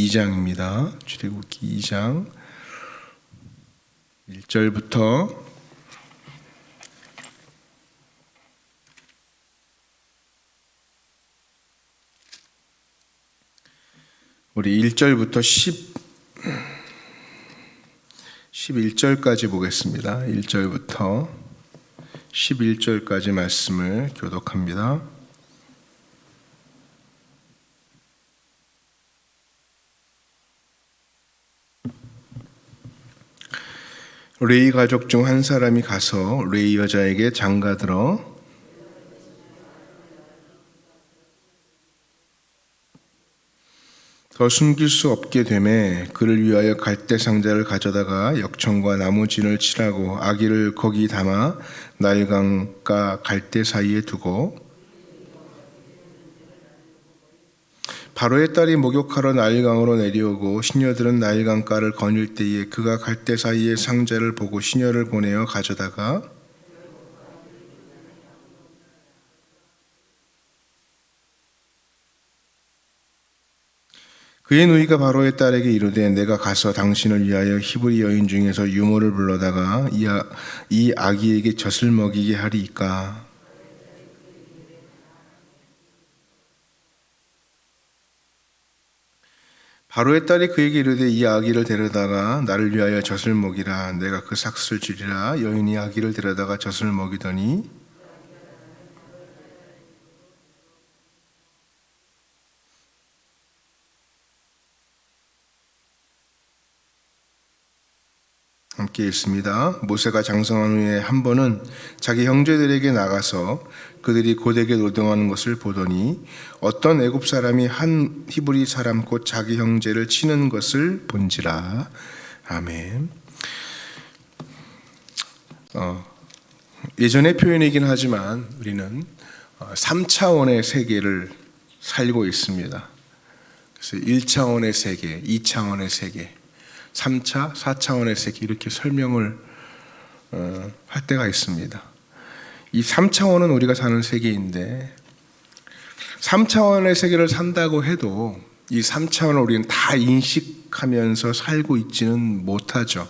2장입니다. 출애굽기 2장 1절부터 우리 1절부터 11절까지 보겠습니다. 1절부터 11절까지 말씀을 교독합니다. 레위 가족 중 한 사람이 가서 레위 여자에게 장가들어 더 숨길 수 없게 되매 그를 위하여 갈대 상자를 가져다가 역청과 나무진을 칠하고 아기를 거기 담아 나일강과 갈대 사이에 두고 바로의 딸이 목욕하러 나일강으로 내려오고 시녀들은 나일강가를 거닐 때에 그가 갈대 사이에 상자를 보고 시녀를 보내어 가져다가 그의 누이가 바로의 딸에게 이르되 내가 가서 당신을 위하여 히브리 여인 중에서 유모를 불러다가 이 아기에게 젖을 먹이게 하리이까. 바로의 딸이 그에게 이르되 이 아기를 데려다가 나를 위하여 젖을 먹이라. 내가 그 삭슬 주리라. 여인이 아기를 데려다가 젖을 먹이더니 함께 읽습니다. 모세가 장성한 후에 한 번은 자기 형제들에게 나가서 그들이 고되게 노동하는 것을 보더니 어떤 애굽 사람이 한 히브리 사람 곧 자기 형제를 치는 것을 본지라. 아멘. 예전의 표현이긴 하지만 우리는 3차원의 세계를 살고 있습니다. 그래서 1차원의 세계, 2차원의 세계, 3차, 4차원의 세계 이렇게 설명을 할 때가 있습니다. 이 3차원은 우리가 사는 세계인데 3차원의 세계를 산다고 해도 이 3차원을 우리는 다 인식하면서 살고 있지는 못하죠.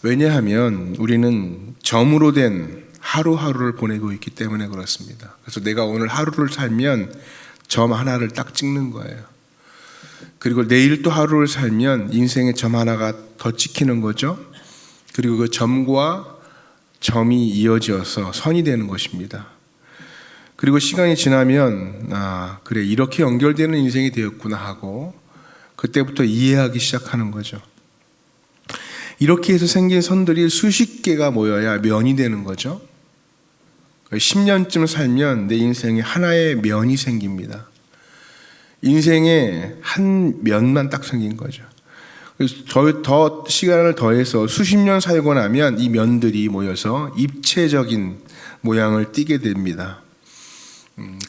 왜냐하면 우리는 점으로 된 하루하루를 보내고 있기 때문에 그렇습니다. 그래서 내가 오늘 하루를 살면 점 하나를 딱 찍는 거예요. 그리고 내일 또 하루를 살면 인생의 점 하나가 더 찍히는 거죠. 그리고 그 점과 점이 이어져서 선이 되는 것입니다. 그리고 시간이 지나면 그래 이렇게 연결되는 인생이 되었구나 하고 그때부터 이해하기 시작하는 거죠. 이렇게 해서 생긴 선들이 수십 개가 모여야 면이 되는 거죠. 10년쯤 살면 내 인생에 하나의 면이 생깁니다. 인생의 한 면만 딱 생긴 거죠. 더 시간을 더해서 수십 년 살고 나면 이 면들이 모여서 입체적인 모양을 띠게 됩니다.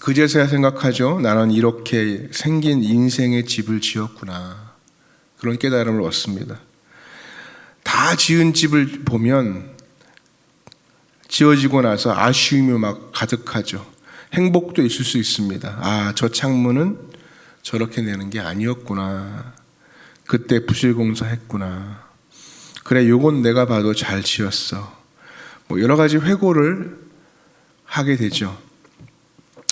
그제서야 생각하죠. 나는 이렇게 생긴 인생의 집을 지었구나. 그런 깨달음을 얻습니다. 다 지은 집을 보면 지어지고 나서 아쉬움이 막 가득하죠. 행복도 있을 수 있습니다. 저 창문은 저렇게 내는 게 아니었구나. 그때 부실공사했구나. 그래, 요건 내가 봐도 잘 지었어. 여러 가지 회고를 하게 되죠.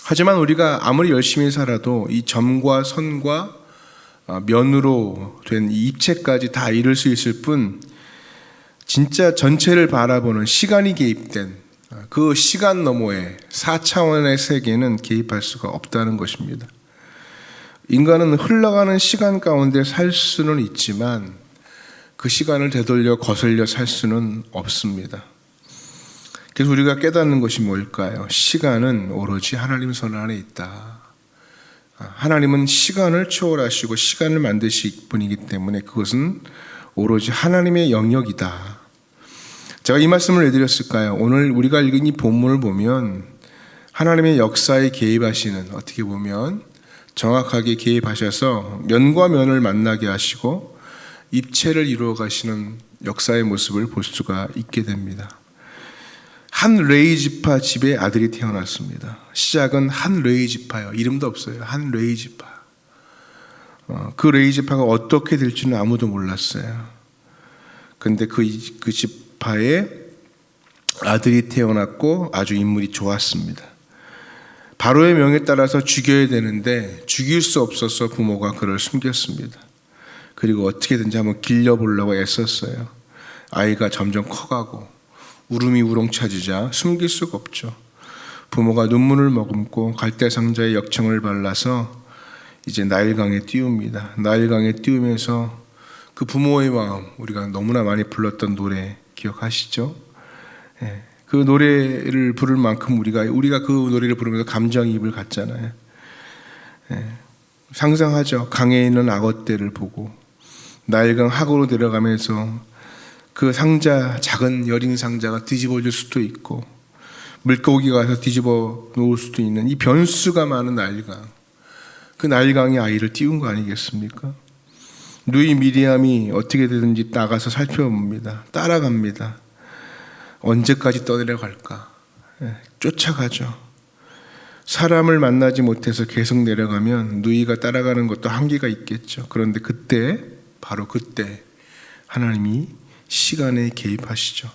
하지만 우리가 아무리 열심히 살아도 이 점과 선과 면으로 된 이 입체까지 다 이룰 수 있을 뿐 진짜 전체를 바라보는 시간이 개입된 그 시간 너머의 4차원의 세계는 개입할 수가 없다는 것입니다. 인간은 흘러가는 시간 가운데 살 수는 있지만 그 시간을 되돌려 거슬려 살 수는 없습니다. 그래서 우리가 깨닫는 것이 뭘까요? 시간은 오로지 하나님 손 안에 있다. 하나님은 시간을 초월하시고 시간을 만드실 분이기 때문에 그것은 오로지 하나님의 영역이다. 제가 이 말씀을 왜 드렸을까요? 오늘 우리가 읽은 이 본문을 보면 하나님의 역사에 개입하시는, 어떻게 보면 정확하게 개입하셔서 면과 면을 만나게 하시고 입체를 이루어 가시는 역사의 모습을 볼 수가 있게 됩니다. 한 레위 지파 집에 아들이 태어났습니다. 시작은 한 레위 지파요. 이름도 없어요. 한 레위 지파. 그 레이지파가 어떻게 될지는 아무도 몰랐어요. 근데 그 지파에 아들이 태어났고 아주 인물이 좋았습니다. 바로의 명에 따라서 죽여야 되는데 죽일 수 없어서 부모가 그를 숨겼습니다. 그리고 어떻게든지 한번 길려보려고 애썼어요. 아이가 점점 커가고 울음이 우렁차지자 숨길 수가 없죠. 부모가 눈물을 머금고 갈대상자에 역청을 발라서 이제 나일강에 띄웁니다. 나일강에 띄우면서 그 부모의 마음, 우리가 너무나 많이 불렀던 노래 기억하시죠? 그 노래를 부를 만큼 우리가 그 노래를 부르면서 감정이입을 갖잖아요. 상상하죠. 강에 있는 악어떼를 보고 나일강 하구로 내려가면서 그 상자, 작은 여린 상자가 뒤집어질 수도 있고 물고기가 와서 뒤집어 놓을 수도 있는 이 변수가 많은 나일강. 그 나일강이 아이를 띄운 거 아니겠습니까? 누이 미리암이 어떻게 되든지 나가서 살펴봅니다. 따라갑니다. 언제까지 떠내려갈까? 쫓아가죠. 사람을 만나지 못해서 계속 내려가면 누이가 따라가는 것도 한계가 있겠죠. 그런데 그때, 바로 그때 하나님이 시간에 개입하시죠.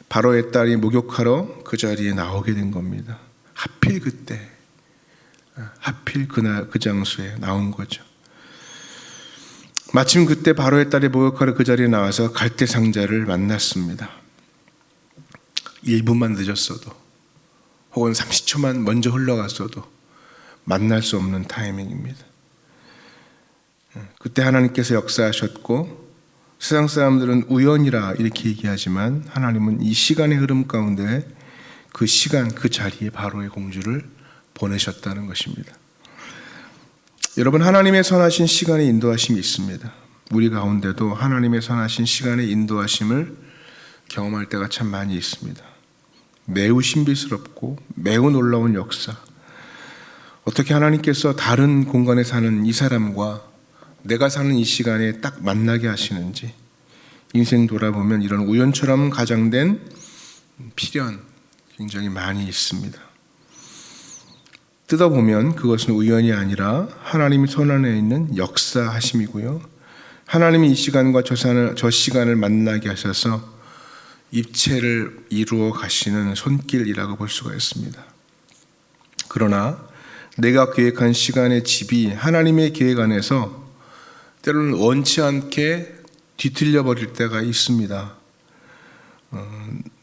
바로의 딸이 목욕하러 그 자리에 나오게 된 겁니다. 하필 그때, 하필 그 장소에 나온 거죠. 마침 그때 바로의 딸이 목욕하러 그 자리에 나와서 갈대상자를 만났습니다. 1분만 늦었어도 혹은 30초만 먼저 흘러갔어도 만날 수 없는 타이밍입니다. 그때 하나님께서 역사하셨고 세상 사람들은 우연이라 이렇게 얘기하지만 하나님은 이 시간의 흐름 가운데 그 시간 그 자리에 바로의 공주를 보내셨다는 것입니다. 여러분, 하나님의 선하신 시간의 인도하심이 있습니다. 우리 가운데도 하나님의 선하신 시간의 인도하심을 경험할 때가 참 많이 있습니다. 매우 신비스럽고 매우 놀라운 역사. 어떻게 하나님께서 다른 공간에 사는 이 사람과 내가 사는 이 시간에 딱 만나게 하시는지, 인생 돌아보면 이런 우연처럼 가장된 필연 굉장히 많이 있습니다. 뜯어보면 그것은 우연이 아니라 하나님이 손 안에 있는 역사하심이고요. 하나님이 이 시간과 저 시간을 만나게 하셔서 입체를 이루어 가시는 손길이라고 볼 수가 있습니다. 그러나 내가 계획한 시간의 집이 하나님의 계획 안에서 때로는 원치 않게 뒤틀려 버릴 때가 있습니다.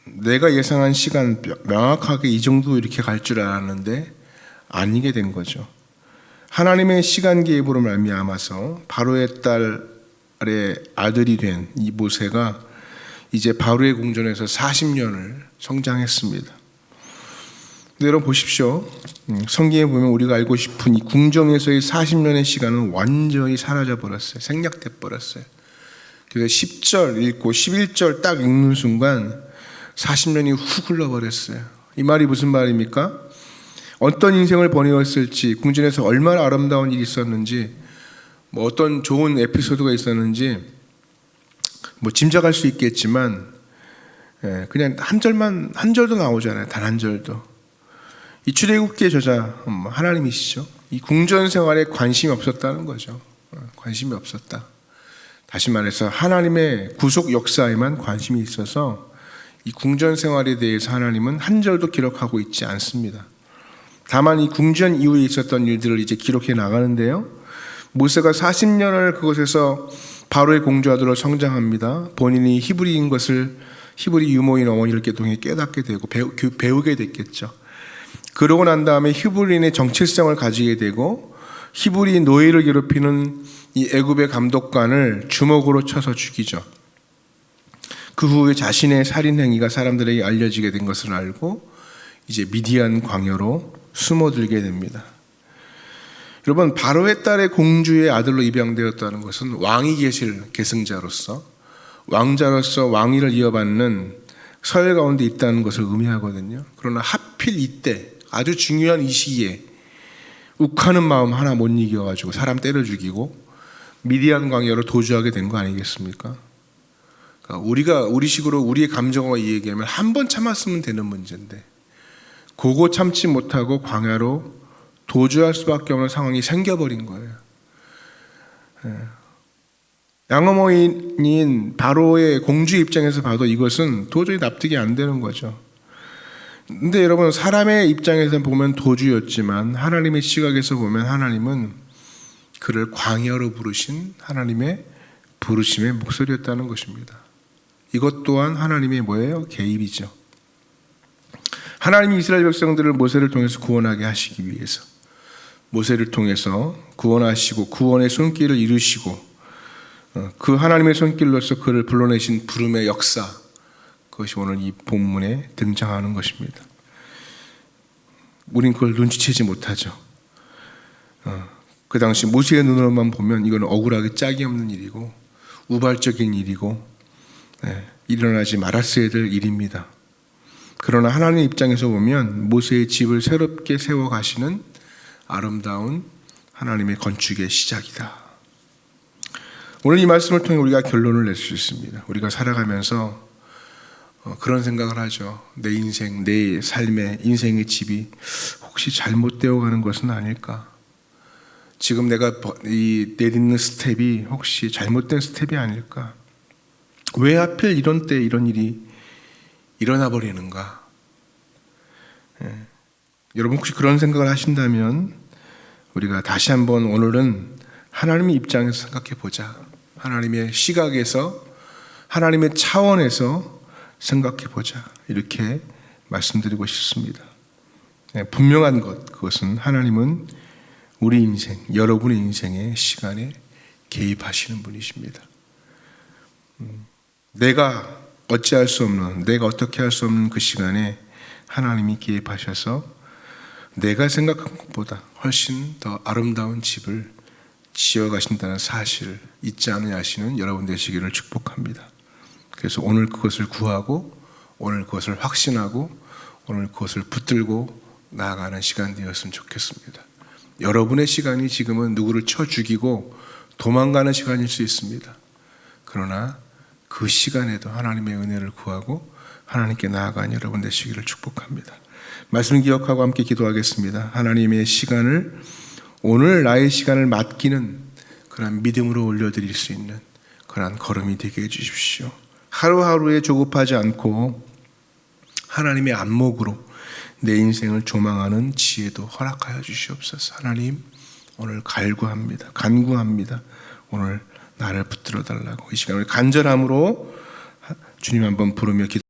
내가 예상한 시간 명확하게 이 정도 이렇게 갈 줄 알았는데 아니게 된 거죠. 하나님의 시간 계획으로 말미암아서 바로의 딸의 아들이 된 이 모세가 이제 바로의 궁전에서 40년을 성장했습니다. 여러분 보십시오. 성경에 보면 우리가 알고 싶은 이 궁정에서의 40년의 시간은 완전히 사라져 버렸어요. 생략돼 버렸어요. 그래서 10절 읽고 11절 딱 읽는 순간 40년이 훅 흘러버렸어요. 이 말이 무슨 말입니까? 어떤 인생을 보내었을지, 궁전에서 얼마나 아름다운 일이 있었는지, 어떤 좋은 에피소드가 있었는지 짐작할 수 있겠지만 그냥 한 절도 나오잖아요. 단 한 절도. 이 출애굽기의 저자 하나님이시죠. 이 궁전 생활에 관심이 없었다는 거죠. 관심이 없었다. 다시 말해서 하나님의 구속 역사에만 관심이 있어서 이 궁전 생활에 대해서 하나님은 한 절도 기록하고 있지 않습니다. 다만 이 궁전 이후에 있었던 일들을 이제 기록해 나가는데요. 모세가 40년을 그곳에서 바로의 공주 아들로 성장합니다. 본인이 히브리인 것을 히브리 유모인 어머니를 통해 깨닫게 되고 배우게 됐겠죠. 그러고 난 다음에 히브리인의 정체성을 가지게 되고 히브리 노예를 괴롭히는 이 애굽의 감독관을 주먹으로 쳐서 죽이죠. 그 후에 자신의 살인 행위가 사람들에게 알려지게 된 것을 알고 이제 미디안 광야로 숨어들게 됩니다. 여러분, 바로의 딸의 공주의 아들로 입양되었다는 것은 왕이 계실 계승자로서, 왕자로서 왕위를 이어받는 서열 가운데 있다는 것을 의미하거든요. 그러나 하필 이때 아주 중요한 이 시기에 욱하는 마음 하나 못 이겨가지고 사람 때려 죽이고 미디안 광야로 도주하게 된 거 아니겠습니까? 그러니까 우리식으로 우리의 감정과 얘기하면 한 번 참았으면 되는 문제인데 그거 참지 못하고 광야로 도주할 수밖에 없는 상황이 생겨버린 거예요. 양어머니인 바로의 공주 입장에서 봐도 이것은 도저히 납득이 안 되는 거죠. 근데 여러분, 사람의 입장에서 보면 도주였지만 하나님의 시각에서 보면 하나님은 그를 광야로 부르신 하나님의 부르심의 목소리였다는 것입니다. 이것 또한 하나님의 뭐예요? 개입이죠. 하나님이 이스라엘 백성들을 모세를 통해서 구원하게 하시기 위해서 모세를 통해서 구원하시고 구원의 손길을 이루시고 그 하나님의 손길로서 그를 불러내신 부름의 역사, 그것이 오늘 이 본문에 등장하는 것입니다. 우린 그걸 눈치채지 못하죠. 그 당시 모세의 눈으로만 보면 이건 억울하게 짝이 없는 일이고 우발적인 일이고 일어나지 말았어야 될 일입니다. 그러나 하나님의 입장에서 보면 모세의 집을 새롭게 세워가시는 아름다운 하나님의 건축의 시작이다. 오늘 이 말씀을 통해 우리가 결론을 낼 수 있습니다. 우리가 살아가면서 그런 생각을 하죠. 내 인생, 내 삶의 인생의 집이 혹시 잘못되어 가는 것은 아닐까? 지금 내가 내딛는 스텝이 혹시 잘못된 스텝이 아닐까? 왜 하필 이런 때 이런 일이 일어나 버리는가? 여러분 혹시 그런 생각을 하신다면 우리가 다시 한번 오늘은 하나님의 입장에서 생각해 보자. 하나님의 시각에서, 하나님의 차원에서 생각해 보자. 이렇게 말씀드리고 싶습니다. 분명한 것, 그것은 하나님은 우리 인생, 여러분의 인생의 시간에 개입하시는 분이십니다. 내가 어찌할 수 없는, 내가 어떻게 할 수 없는 그 시간에 하나님이 개입하셔서 내가 생각한 것보다 훨씬 더 아름다운 집을 지어가신다는 사실을 잊지 않으려 하시는 여러분 되시기를 축복합니다. 그래서 오늘 그것을 구하고 오늘 그것을 확신하고 오늘 그것을 붙들고 나아가는 시간 되었으면 좋겠습니다. 여러분의 시간이 지금은 누구를 쳐 죽이고 도망가는 시간일 수 있습니다. 그러나 그 시간에도 하나님의 은혜를 구하고 하나님께 나아가는 여러분 되시기를 축복합니다. 말씀 기억하고 함께 기도하겠습니다. 하나님의 시간을, 오늘 나의 시간을 맡기는 그런 믿음으로 올려드릴 수 있는 그런 걸음이 되게 해주십시오. 하루하루에 조급하지 않고 하나님의 안목으로 내 인생을 조망하는 지혜도 허락하여 주시옵소서. 하나님, 오늘 간구합니다. 오늘 나를 붙들어 달라고 이 시간을 간절함으로 주님 한번 부르며 기도